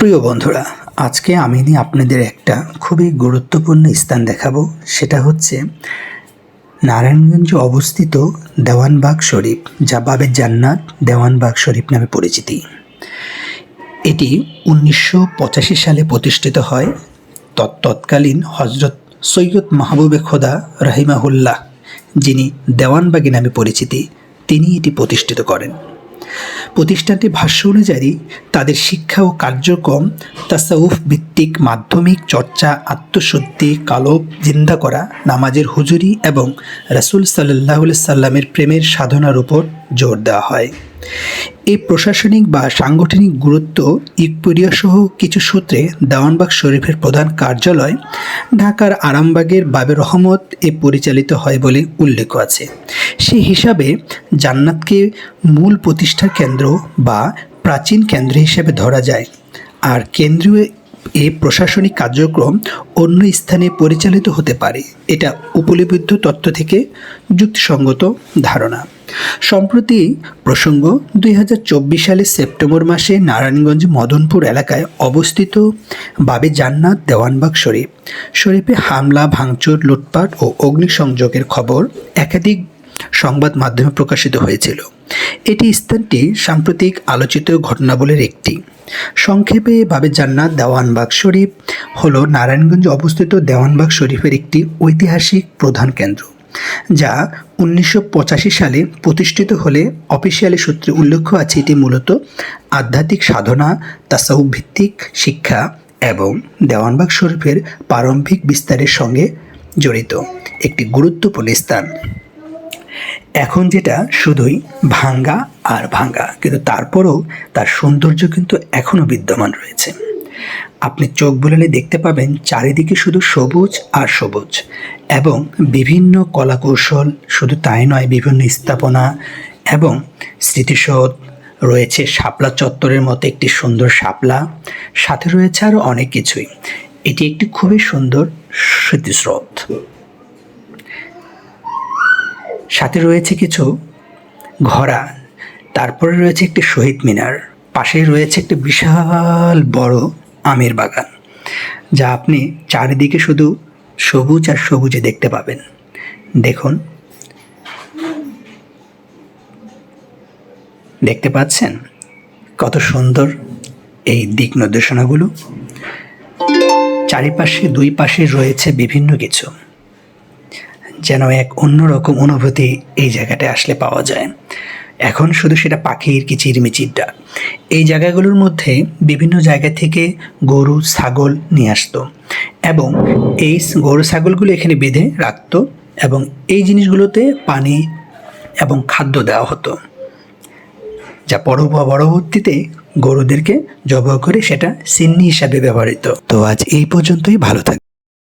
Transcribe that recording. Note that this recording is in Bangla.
প্রিয় বন্ধুরা, আজকে আমি আপনাদের একটা খুবই গুরুত্বপূর্ণ স্থান দেখাবো। সেটা হচ্ছে নারায়ণগঞ্জে অবস্থিত দেওয়ানবাগ শরীফ, যা বাবে জান্নাত দেওয়ানবাগ শরীফ নামে পরিচিতি। এটি 1985 সালে প্রতিষ্ঠিত হয়। তৎকালীন হজরত সৈয়দ মাহবুবে খোদা রাহিমাহুল্লাহ, যিনি দেওয়ানবাগী নামে পরিচিতি, তিনি এটি প্রতিষ্ঠিত করেন। প্রতিষ্ঠানটির ভাষ্য অনুযায়ী তাদের শিক্ষা ও কার্যক্রম তাসাউফ ভিত্তিক মাধ্যমিক চর্চা, আত্মশুদ্ধি, কালব জিন্দা করা, নামাজের হুজুরি এবং রাসূল সাল্লাল্লাহু আলাইহি সাল্লামের প্রেমের সাধনার উপর জোর দেওয়া হয়। এই প্রশাসনিক বা সাংগঠনিক গুরুত্ব ইকপুরিয়া সহ কিছু সূত্রে দেওয়ানবাগ শরীফের প্রধান কার্যালয় ঢাকার আরামবাগের বাবে রহমত পরিচালিত হয় বলে উল্লেখ আছে। সেই হিসাবে জান্নাতকে মূল প্রতিষ্ঠার কেন্দ্র বা প্রাচীন কেন্দ্র হিসেবে ধরা যায়, আর কেন্দ্রীয় এই প্রশাসনিক কার্যক্রম অন্য স্থানে পরিচালিত হতে পারে। এটা উপলব্ধ তথ্য থেকে যুক্তিসঙ্গত ধারণা। সম্প্রতি প্রসঙ্গ, 2024 সালের সেপ্টেম্বর মাসে নারায়ণগঞ্জ মদনপুর এলাকায় অবস্থিত বাবে জান্নাত দেওয়ানবাগ শরীফে হামলা, ভাঙচুর, লুটপাট ও অগ্নিসংযোগের খবর একাধিক সংবাদ মাধ্যমে প্রকাশিত হয়েছিল। এটি স্থানটি সাম্প্রতিক আলোচিত ঘটনাবলীর একটি। সংক্ষেপে বাবে জান্নাত দেওয়ানবাগ শরীফ হলো নারায়ণগঞ্জে অবস্থিত দেওয়ানবাগ শরীফের একটি ঐতিহাসিক প্রধান কেন্দ্র, যা 1985 সালে প্রতিষ্ঠিত হলে অফিসিয়ালি সূত্রে উল্লেখ আছে এটি মূলত আধ্যাত্মিক সাধনা, তাসাউফ ভিত্তিক শিক্ষা এবং দেওয়ানবাগ শরীফের প্রারম্ভিক বিস্তারের সঙ্গে জড়িত একটি গুরুত্বপূর্ণ স্থান। এখন যেটা শুধুই ভাঙ্গা আর ভাঙ্গা, কিন্তু তারপরও তার সৌন্দর্য কিন্তু এখনও বিদ্যমান রয়েছে। আপনি চোখ বুলালে দেখতে পাবেন চারিদিকে শুধু সবুজ আর সবুজ এবং বিভিন্ন কলাকৌশল। শুধু তাই নয়, বিভিন্ন স্থাপনা এবং স্মৃতিসৌধ রয়েছে। শাপলা চত্বরের মতো একটি সুন্দর শাপলা, সাথে রয়েছে আরও অনেক কিছুই। এটি একটি খুবই সুন্দর স্মৃতিস্রোত। সাথে রয়েছে কিছু ঘোড়া, তারপরে রয়েছে একটি শহীদ মিনার, পাশেই রয়েছে একটি বিশাল বড় আমের বাগান, যা আপনি চারিদিকে শুধু সবুজ আর সবুজে দেখতে পাবেন। দেখুন, দেখতে পাচ্ছেন কত সুন্দর এই দিক নির্দেশনাগুলো। চারিপাশে দুই পাশে রয়েছে বিভিন্ন কিছু, যেন এক অন্যরকম অনুভূতি এই জায়গাটায় আসলে পাওয়া যায়। এখন শুধু সেটা পাখির কিচিরমিচির ডাক। এই জায়গাগুলোর মধ্যে বিভিন্ন জায়গা থেকে গরু, ছাগল নিয়ে আসতো এবং এই গরু ছাগলগুলো এখানে বেঁধে রাখতো এবং এই জিনিসগুলোতে পানি এবং খাদ্য দেওয়া হতো, যা পরবর্তীতে গরুদেরকে জবাই করে সেটা সিন্নি হিসাবে ব্যবহৃত। তো আজ এই পর্যন্তই, ভালো থাকবে।